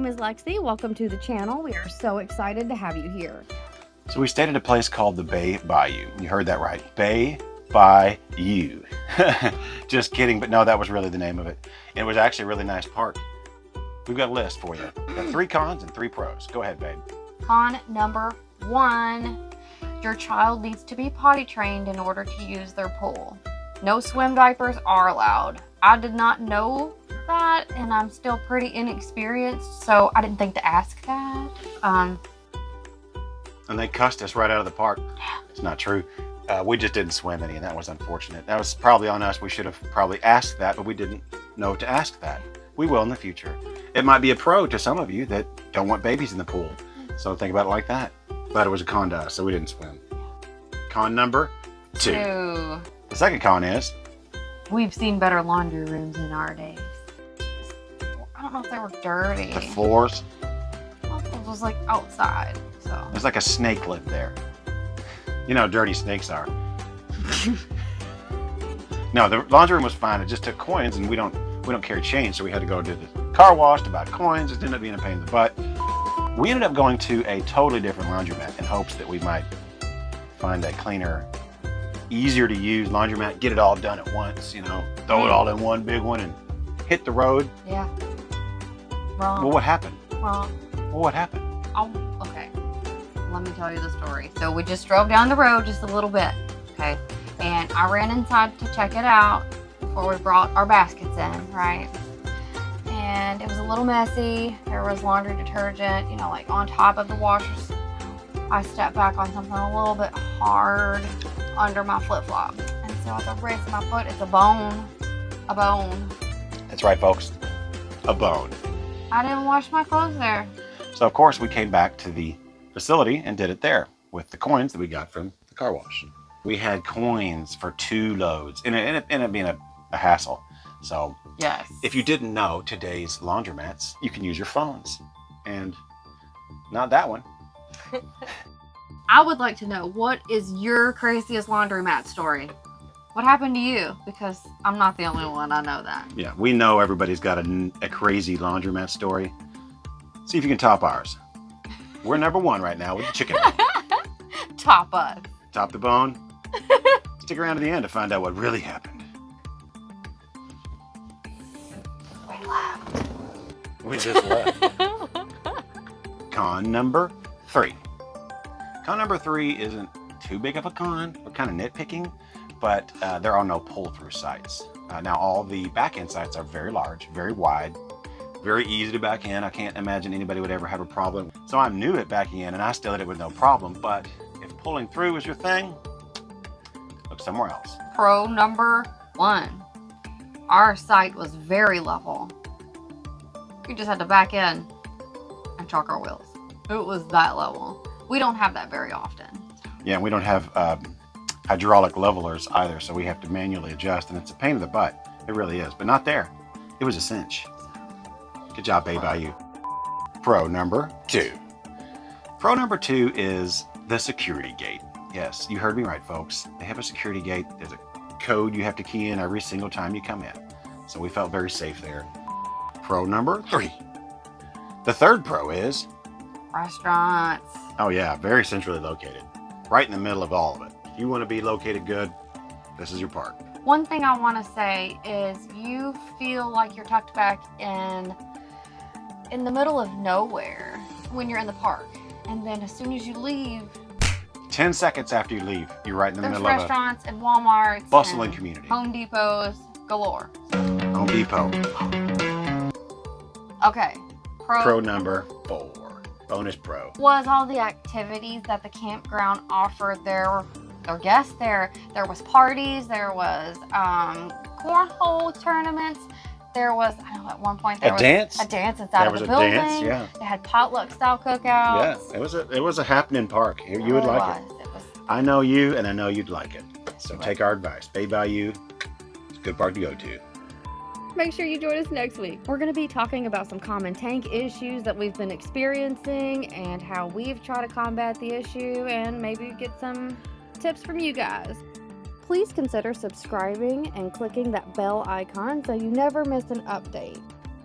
is Lexi. Welcome to the channel. We are so excited to have you here. So we stayed at a place called the Bay Bayou. You heard that right. Bay Bayou. Just kidding, but no, that was really the name of it. And it was actually a really nice park. We've got a list for you. We've got 3 cons and 3 pros. Go ahead, babe. Con number 1, your child needs to be potty trained in order to use their pool. No swim diapers are allowed. I did not know that, and I'm still pretty inexperienced, so I didn't think to ask that. And they cussed us right out of the park. It's not true. We just didn't swim any, and that was unfortunate. That was probably on us. We should have probably asked that, but we didn't know to ask that. We will in the future. It might be a pro to some of you that don't want babies in the pool. So think about it like that. But it was a con to us, so we didn't swim. Con number 2. The second con is, we've seen better laundry rooms in our days. I don't know if they were dirty. the floors. Well, it was like outside, so. There's like a snake lived there. You know how dirty snakes are. No, the laundry room was fine. It just took coins, and we don't carry change, so we had to go to the car wash to buy coins. It ended up being a pain in the butt. We ended up going to a totally different laundromat in hopes that we might find a cleaner, easier to use laundromat, get it all done at once, you know, throw it all in one big one and hit the road. Yeah. Wrong. Well, what happened? Wrong. Well, what happened? Oh, okay. Let me tell you the story. So we just drove down the road just a little bit, okay? And I ran inside to check it out before we brought our baskets in, right? And it was a little messy. There was laundry detergent, you know, like on top of the washers. I stepped back on something a little bit hard under my flip-flop. And so at the base of my foot, it's a bone. A bone. That's right, folks. A bone. I didn't wash my clothes there. So, of course, we came back to the facility and did it there with the coins that we got from the car wash. We had coins for 2 loads, and it ended up being a hassle. So, yes. If you didn't know today's laundromats, you can use your phones. And not that one. I would like to know, what is your craziest laundromat story? What happened to you? Because I'm not the only one, I know that. Yeah, we know everybody's got a crazy laundromat story. See if you can top ours. We're number 1 right now with the chicken. Top us. Top the bone. Stick around to the end to find out what really happened. We left. We just left. Con number 3. Con number 3 isn't too big of a con. We're kind of nitpicking, but there are no pull-through sites. Now, all the back-end sites are very large, very wide, very easy to back in. I can't imagine anybody would ever have a problem. So I'm new at backing in, and I still did it with no problem. But if pulling through is your thing, look somewhere else. Pro number 1. Our site was very level. We just had to back in and chalk our wheels. It was that level. We don't have that very often. Yeah, and we don't have hydraulic levelers either, so we have to manually adjust, and it's a pain in the butt. It really is, but not there. It was a cinch. Good job, Bay Bayou. Pro number 2. Pro number 2 is the security gate. Yes, you heard me right, folks. They have a security gate. There's a code you have to key in every single time you come in. So we felt very safe there. Pro number 3. The third pro is Restaurants. oh yeah, very centrally located. Right in the middle of all of it. If you want to be located good, this is your park. One thing I want to say is you feel like you're tucked back in the middle of nowhere when you're in the park. And then as soon as you leave, 10 seconds after you leave, you're right in the there's middle of restaurants and Walmarts a bustling and community. Home Depots galore. Home Depot. Okay. Pro number 4. Bonus pro. Was all the activities that the campground offered. There were guests there. There was parties. There was cornhole tournaments. There was, I know at one point there was dance? a dance inside of the building. Dance, yeah. They had potluck style cookouts. Yeah, it was a happening park. You would like it. I know you, and I know you'd like it. So take our advice. Bay Bayou, it's a good park to go to. Make sure you join us next week. We're going to be talking about some common tank issues that we've been experiencing and how we've tried to combat the issue, and maybe get some tips from you guys. Please consider subscribing and clicking that bell icon so you never miss an update.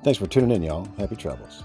Thanks for tuning in, y'all. Happy travels.